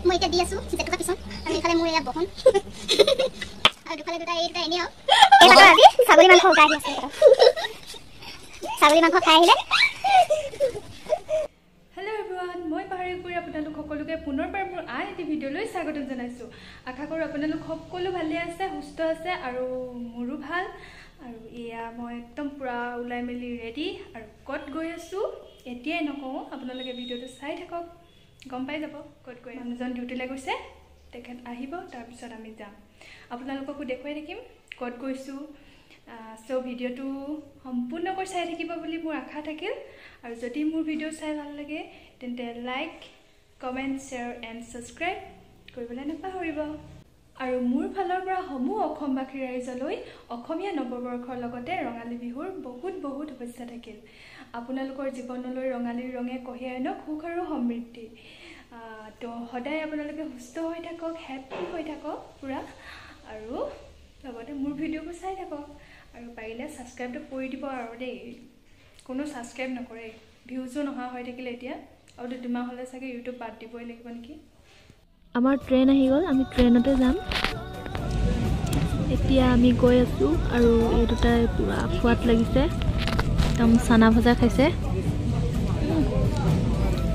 মই এটা দি আছো যেটুকা পিছত আৰু এফালে মোৰ এয়া বহন আৰু দুফালে দুটা এই দুটা এনে আৰু এই কথা আজি ছাগলী মাংস খাই আছে ছাগলী মাংস খাই আহিলে হেল্ল' এভৰিৱান মই পাহৰি কৰি আপোনালোক সকলোকে পুনৰবাৰ মোৰ আন এটি ভিডিঅ'লৈ স্বাগতম জনাইছোঁ আশা কৰোঁ আপোনালোক সকলো ভালে আছে সুস্থ আছে আৰু মোৰো ভাল আৰু এয়া মই একদম পুৰা ওলাই মেলি ৰেডি আৰু ক'ত গৈ আছোঁ এতিয়াই নকওঁ আপোনালোকে ভিডিঅ'টো চাই থাকক গম পাই যাব ক'ত গৈ মানুহজন ডিউটিলৈ গৈছে তেখেত আহিব তাৰপিছত আমি যাম আপোনালোককো দেখুৱাই থাকিম ক'ত গৈছোঁ সো ভিডিঅ'টো সম্পূৰ্ণকৈ চাই থাকিব বুলি মোৰ আশা থাকিল আৰু যদি মোৰ ভিডিঅ' চাই ভাল লাগে তেন্তে like comment share and subscribe কৰিবলৈ নাপাহৰিব আৰু মোৰ ফালৰ পৰা সমূহ অসমবাসী ৰাইজলৈ অসমীয়া নৱবৰ্ষৰ লগতে ৰঙালী বিহুৰ বহুত বহুত শুভেচ্ছা থাকিল আপোনালোকৰ জীৱনলৈ ৰঙালীৰ ৰঙে কঢ়িয়াই আনক সুখ আৰু সমৃদ্ধি তো সদায় আপোনালোকে সুস্থ হৈ থাকক হেপ্পী হৈ থাকক পুৰা আৰু লগতে মোৰ ভিডিঅ'বোৰ চাই থাকক আৰু পাৰিলে ছাবস্ক্ৰাইবটো কৰি দিব আৰু দেই কোনো ছাবস্ক্ৰাইব নকৰে ভিউজো নহা হৈ থাকিলে এতিয়া আৰু 2 মাহ হ'লে চাগে ইউটিউব বাদ দিবই লাগিব নেকি আমাৰ ট্ৰেইন আহি গ'ল আমি ট্ৰেইনতে যাম এতিয়া আমি গৈ আছোঁ আৰু এই দুটাই পুৰা খোৱাত লাগিছে একদম চানা ভজা খাইছে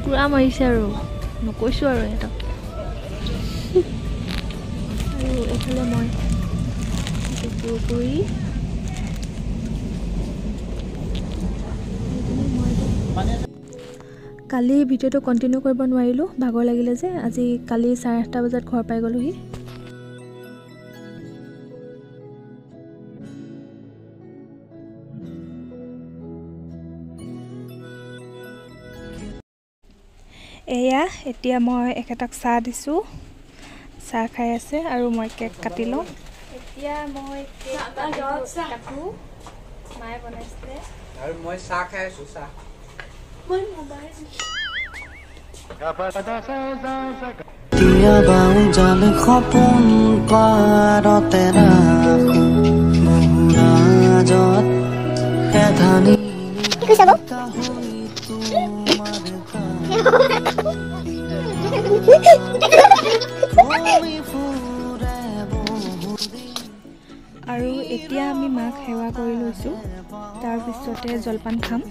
পুৰা মাৰিছে আৰু নকৈছোঁ আৰু সিহঁতক আৰু এইফালে মই পুৰি কালি ভিডিঅ'টো কণ্টিনিউ কৰিব নোৱাৰিলোঁ ভাগৰ লাগিলে যে আজি কালি 8:30 বজাত ঘৰ পাই গ'লোহি এয়া এতিয়া মই এখেতক চাহ দিছোঁ চাহ খাই আছে আৰু মই কেক কাটি লওঁ এতিয়া মই কেক কাটো মায়ে বনাইছে আৰু মই চাহ খাই আছো চাহ মই মোবাইল তিয়া বাউ জাল খপন পাৰতে ৰাখো বহুৰাজত এধানি কি চাব আৰু এতিয়া আমি মাক সেৱা কৰি লৈছোঁ তাৰপিছতে জলপান খাম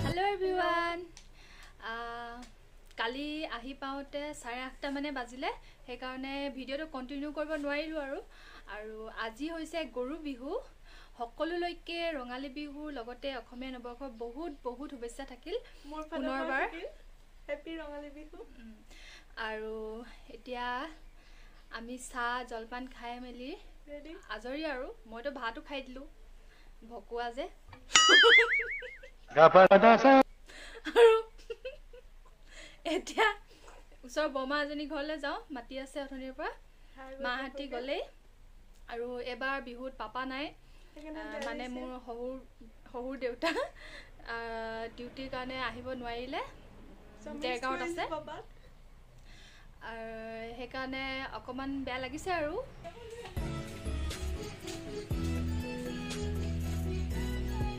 হেল্ল' এভৰিৱান কালি আহি পাওঁতে 8:30 মানে বাজিলে সেইকাৰণে ভিডিঅ'টো কণ্টিনিউ কৰিব নোৱাৰিলোঁ আৰু আজি হৈছে গৰু বিহু সকলোলৈকে ৰঙালী বিহুৰ লগতে অসমীয়া নৱবৰ্ষৰ বহুত বহুত শুভেচ্ছা থাকিল পুনৰবাৰ হেপ্পী ৰঙালী বিহু আৰু এতিয়া আমি চাহ জলপান খাই মেলি আজৰি আৰু মইতো ভাতো খাই দিলোঁ ভকুৱা যে আৰু এতিয়া ওচৰৰ বৰমা এজনী ঘৰলৈ যাওঁ মাতি আছে অথনিৰ পৰা মাহঁতি গ'লেই আৰু এবাৰ বিহুত পাপা নাই মানে মোৰ শহুৰ দেউতা ডিউটিৰ কাৰণে আহিব নোৱাৰিলে দেৰগাঁৱত আছে আৰু সেইকাৰণে অকণমান বেয়া লাগিছে আৰু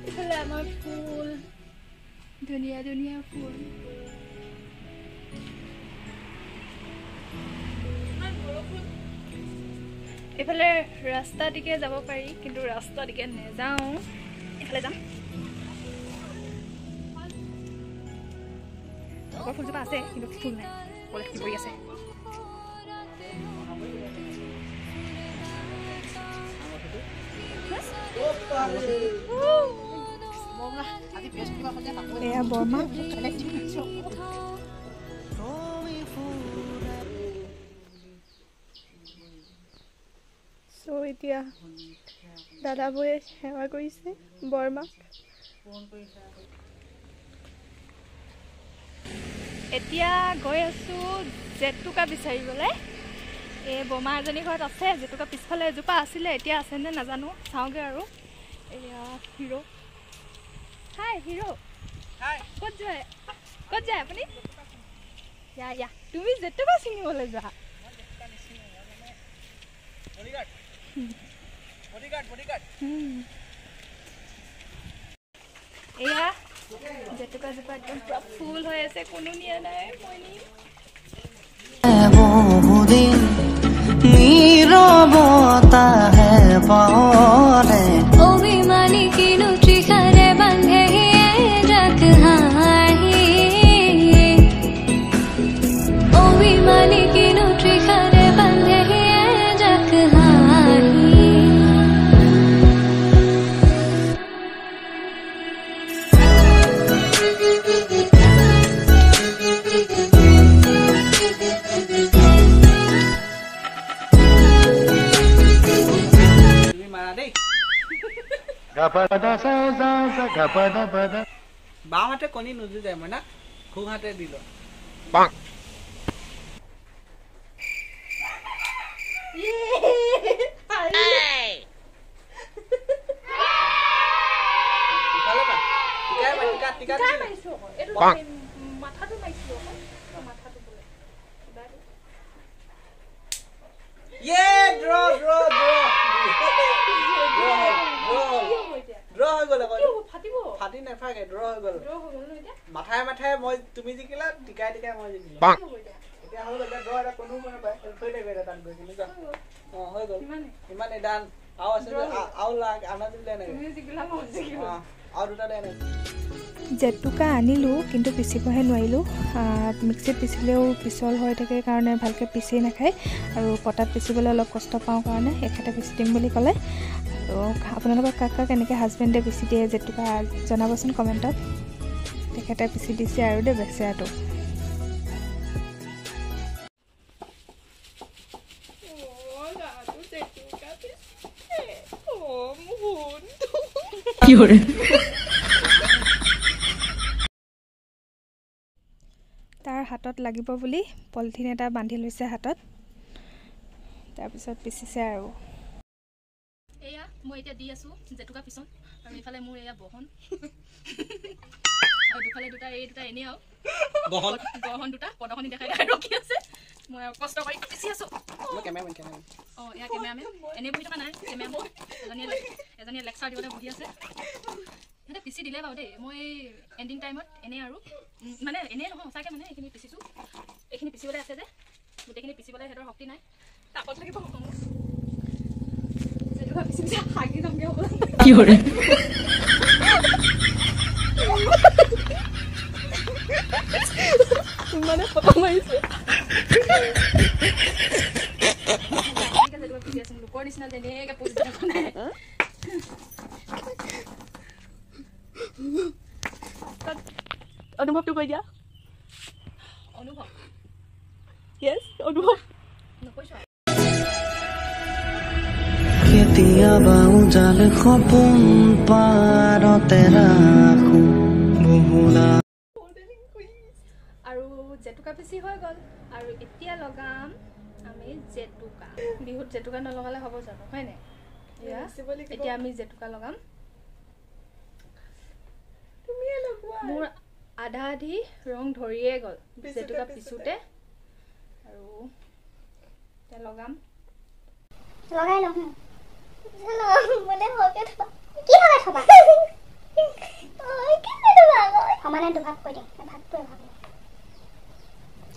এইফালে আমাৰ ফুল ধুনীয়া ধুনীয়া ফুল এইফালে ৰাস্তা দিকে যাব পাৰি কিন্তু ৰাস্তা দিকে নেযাওঁ এইফালে যাম ফুলজোপা আছে কিন্তু ফুল নাই কলেজ কি কৰি আছে এয়া বৰমা চ' এতিয়া দাদাবোৰে সেৱা কৰিছে বৰমাক এতিয়া গৈ আছোঁ জেতুকা বিচাৰিবলৈ এই বোমা এজনী ঘৰত আছে জেতুকা পিছফালে এজোপা আছিলে এতিয়া আছেনে নাজানো চাওঁগৈ আৰু এয়া হিৰো হাই হিৰো ক'ত যায় আপুনি ইয়া তুমি জেতুকা ছিঙিবলৈ যোৱা এয়া জেতুকাজোপা একদম পুৰা ফুল হৈ আছে কোনো নিয়া নাই মই নিম বহুদিন নীৰৱতা হে পাহৰে অভিমানী কিনো ত্ৰিশাৰে বান্ধে জাক হাঁহি অভিমানী কিনো ত্ৰিশাৰে বান্ধে জাক হাঁহি বাম হাতে কণী নুজু যায় মই না খুব হাতে দিল ফাটি নাথাকে ড্ৰ হৈ গ'ল মাথাই মাথাই মই তুমি জিকিলা টিকাই টিকাই মই জিকিলো এতিয়া হৈ গ'ল ড্ৰ এটা কোনো নাপায় থৈ থাকে এটা টান কৰি কিনে যা হৈ গ'ল ইমান এডান আও আছে আও লাগ আনা দিলে নাই তুমি জিকিলা মই জিকিলো আও দুটা দে নাই জেতুকা আনিলোঁ কিন্তু পিচিবহে নোৱাৰিলোঁ মিক্সিত পিচিলেও পিছল হৈ থাকে কাৰণে ভালকৈ পিচি নাখায় আৰু পটাত পিচিবলৈ অলপ কষ্ট পাওঁ কাৰণে এখেতে পিচি দিম বুলি ক'লে আৰু আপোনালোকৰ কাক কাক এনেকৈ হাজবেণ্ডে পিচি দিয়ে জেতুকা জনাবচোন কমেণ্টত তেখেতে পিচি দিছে আৰু দেই বেচেৰাটো তাৰ হাতত লাগিব বুলি পলিথিন এটা বান্ধি লৈছে হাতত তাৰপিছত পিচিছে আৰু এয়া মই এতিয়া দি আছো জেতুকা পিছন আৰু ইফালে মোৰ এয়া বহন আৰু দুফালে দুটা এই দুটা এনে আৰু বহন দুটা পদখনি দেখাই ৰখি আছে মই কষ্ট কৰি পিচি আছো মই কেমেৰামেন এয়া কেমেৰামেন এনে বহি থকা নাই কেমেৰামেন এজনীয়ে লেকচাৰ দিবলৈ বহি আছে সিহঁতে পিচি দিলে বাৰু দেই মই এণ্ডিং টাইমত এনে আৰু মানে এনে নহয় সঁচাকৈ মানে এইখিনি পিচিছোঁ এইখিনি পিচিবলৈ আছে যে গোটেইখিনি পিচিবলৈ সিহঁতৰ শক্তি নাই তাপত লাগিব জেতুকা পিচি পিচি হাগি যামগৈ হ'ব কি কৰে মানে ফটো মাৰিছে জেতুকা পিচি আছোঁ লোকৰ নিচিনা যেনেকৈ পচি থকা নাই অনুভৱটো কৈ দিয়া অনুভৱ য়েছ অনুভৱ নকৈছো কেতিয়াবা উজাল সপোন পাৰতে ৰাখো বহুলা আৰু জেতুকা পিচি হৈ গ'ল আৰু এতিয়া লগাম আমি জেতুকা বিহুত জেতুকা নলগালে হ'ব জানো হয়নে এতিয়া আমি জেতুকা লগাম মোৰ আধা আধি ৰং ধৰিয়ে গ'ল জেতুকা পিছোতে আৰু এতিয়া লগাম লগাই লওঁ মানে হকে থবা কি লগাই থবা ওই কেনে থবা সমানে দুভাগ কৈ দিম ভাগটো ভাগ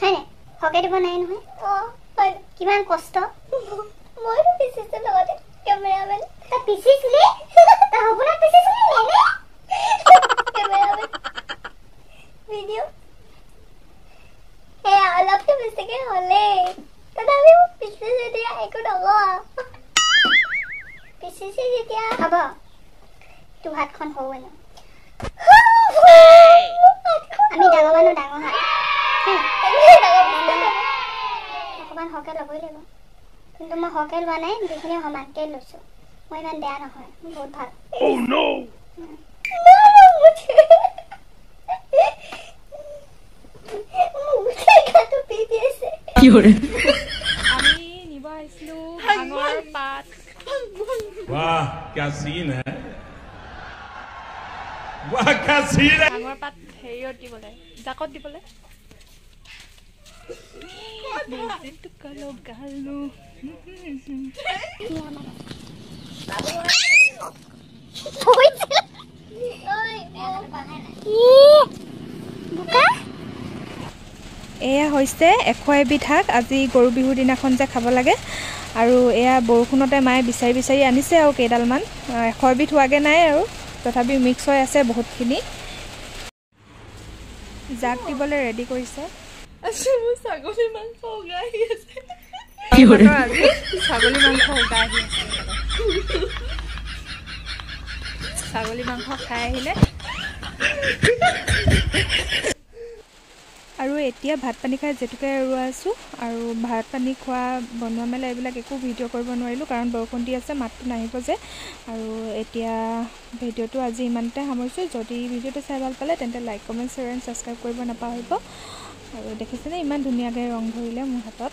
হয়নে হকে দিব নাই নহয় হয় কিমান কষ্ট মইতো পিছিছো লগতে কেমেৰামেন তা পিছিছিলি তা হবনা পিছিছিলি নেনে কেমেৰামেন ভিডিও অলপ তো বেছিকে হলে তথাপি পিছিছে দিয়া একো নকওঁ পিছিছে যেতিয়া হ'ব তো হাতখন হওঁ ন আমি ডাঙৰ মানুহ ডাঙৰ হাত অকণমান হকে ল'বই লাগিব কিন্তু মই হকে লোৱা নাই দুইখিনি সমানকে লৈছোঁ মই ইমান বেয়া নহয় বহুত ভাল আমি নিব भांगर पात वाह क्या सीन है वाह क्या सीन है भांगर पात हेरियत दिबले जाकत दिबले बेजित कलो गालु এয়া হৈছে 100 এবিধ শাক আজি গৰু বিহুৰ দিনাখন যে খাব লাগে আৰু এয়া বৰষুণতে মায়ে বিচাৰি বিচাৰি আনিছে আৰু কেইডালমান 100 এবিধ হোৱাগে নাই আৰু তথাপি মিক্স হৈ আছে বহুতখিনি জাক দিবলৈ ৰেডি কৰিছে আছে মোৰ ছাগলী মাংস উগাই আছে কি হ'ল আজি ছাগলী মাংস উগাই আছে ছাগলী মাংস খাই আহিলে আৰু এতিয়া ভাত পানী খাই যেতুকে ৰুৱা আছো আৰু ভাত পানী খোৱা বনোৱা মেলা এইবিলাক একো ভিডিঅ' কৰিব নোৱাৰিলোঁ কাৰণ বৰষুণ দি আছে মাতটো নাহিব যে আৰু এতিয়া ভিডিঅ'টো আজি ইমানতে সামৰিছোঁ যদি ভিডিঅ'টো চাই ভাল পালে তেন্তে like comment share and subscribe কৰিব নাপাহৰিব আৰু দেখিছেনে ইমান ধুনীয়াকৈ ৰং ধৰিলে মোৰ হাতত